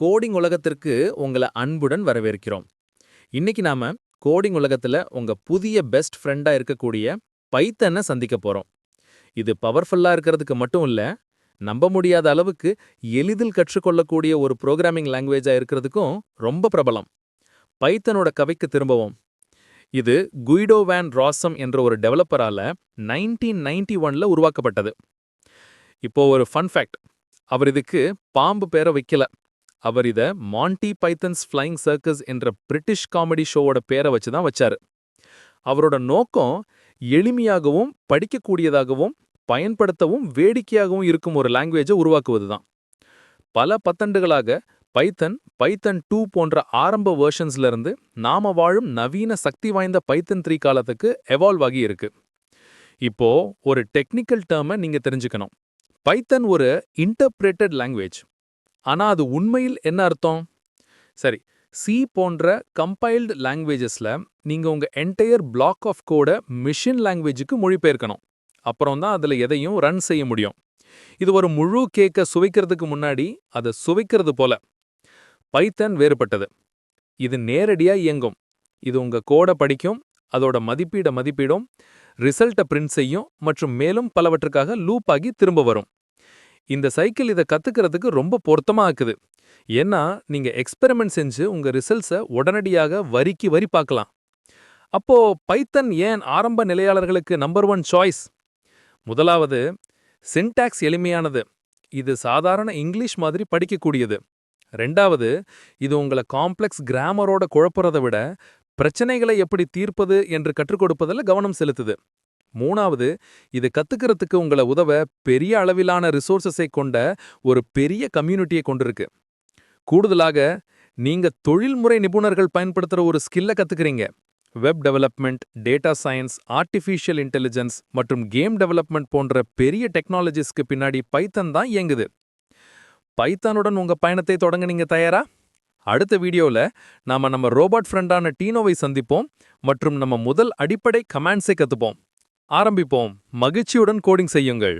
Coding உலகத்திற்கு உங்கள அன்புடன் வரவேற்கிறோம். இன்னைக்கு நாம கோடிங் உலகத்துல உங்க புதிய பெஸ்ட் ஃப்ரெண்டா இருக்கக்கூடிய பைத்தன சந்திக்க போறோம். இது பவர்ஃபுல்லா இருக்கிறதுக்கு மட்டும் இல்ல, நம்ப முடியாத அளவுக்கு எளிதில் கற்றுக்கொள்ளக்கூடிய ஒரு புரோகிராமிங் லாங்குவேஜா இருக்கிறதுக்கும் ரொம்ப பிரபலம். பைத்தனோட கதைக்கு திரும்பவும். இது குயிடோ வேன் ராசம் என்ற ஒரு டெவலப்பரால 1991ல உருவாக்கப்பட்டது. இப்போ ஒரு ஃபன் ஃபேக்ட். அவர் இதுக்கு பாம்பு பேர வைக்கல. அவர் இத மான்டி பைத்தன்ஸ் ஃப்ளையிங் சர்க்கஸ் என்ற பிரிட்டிஷ் காமெடி ஷோவோட பேரை வச்சு தான் வச்சாரு. அவரோட நோக்கம் எளிமையாகவும் படிக்கக்கூடியதாகவும் பயன்படுத்தவும் வேடிக்கையாகவும் இருக்கும் ஒரு லாங்குவேஜை உருவாக்குவது தான். பல பத்தாண்டுகளாக பைத்தன், பைத்தன் 2 போன்ற ஆரம்ப வெர்ஷன்ஸ்ல இருந்து நாம வாழும் நவீன சக்தி வாய்ந்த பைத்தன் 3 காலத்துக்கு எவால்வ் ஆகி இருக்கு. இப்போ ஒரு டெக்னிக்கல் டேர்மை நீங்க தெரிஞ்சுக்கணும். பைத்தன் ஒரு இன்டர்பிரேட்டட் லாங்குவேஜ். ஆனா அது உண்மையில் என்ன அர்த்தம்? சரி, சி போன்ற கம்பைல்டு லாங்குவேஜஸ்ல நீங்க உங்க என்டையர் பிளாக் ஆஃப் கோட மிஷின் லாங்குவேஜுக்கு மொழிபெயர்க்கணும். அப்புறம் தான் அதுல எதையும் ரன் செய்ய முடியும். இது ஒரு முழு கேக்க சுவைக்கிறதுக்கு முன்னாடி அதை சுவைக்கிறது போல. பைத்தன் வேறுபட்டது. இது நேரடியா இயங்கும். இது உங்க கோட படிக்கும், அதோட மதிப்பீடும், ரிசல்ட்டை பிரிண்ட் செய்யும் மற்றும் மேலும் பலவற்றுக்காக லூப் ஆகி திரும்ப வரும். இந்த சைக்கிள் இதை கத்துக்கிறதுக்கு ரொம்ப பொருத்தமா இருக்குது. ஏன்னா நீங்க எக்ஸ்பெரிமெண்ட் செஞ்சு உங்க ரிசல்ட்ஸை உடனடியாக வரிக்கு வரி பார்க்கலாம். அப்போ பைத்தன் ஏன் ஆரம்ப நிலையாளர்களுக்கு நம்பர் 1 சாய்ஸ்? முதலாவது, சின்டாக்ஸ் எளிமையானது. இது சாதாரண இங்கிலீஷ் மாதிரி படிக்கக்கூடியது. ரெண்டாவது, இது உங்களை காம்ப்ளெக்ஸ் கிராமரோட குழப்பறதை விட பிரச்சனைகளை எப்படி தீர்ப்பது என்று கற்றுக் கொடுப்பதில் கவனம் செலுத்துது. மூணாவது, இது கத்துக்கிறதுக்கு உங்களை உதவ பெரிய அளவிலான ரிசோர்சஸை கொண்ட ஒரு பெரிய கம்யூனிட்டியை கொண்டிருக்கு. கூடுதலாக, நீங்க தொழில்முறை நிபுணர்கள் பயன்படுத்துற ஒரு ஸ்கில்லை கத்துக்கிறீங்க. Web development, data science, artificial intelligence மற்றும் கேம் டெவலப்மெண்ட் போன்ற பெரிய டெக்னாலஜிஸ்க்கு பின்னாடி பைத்தன் தான் இயங்குது. பைத்தானுடன் உங்க பயணத்தை தொடங்க நீங்க தயாரா? அடுத்த வீடியோல நம்ம ரோபோட் ஃப்ரெண்டான டீனோவை சந்திப்போம் மற்றும் நம்ம முதல் அடிப்படை கமாண்ட்ஸை கத்துப்போம். ஆரம்பிப்போம். மகிழ்ச்சியுடன் கோடிங் செய்யுங்கள்.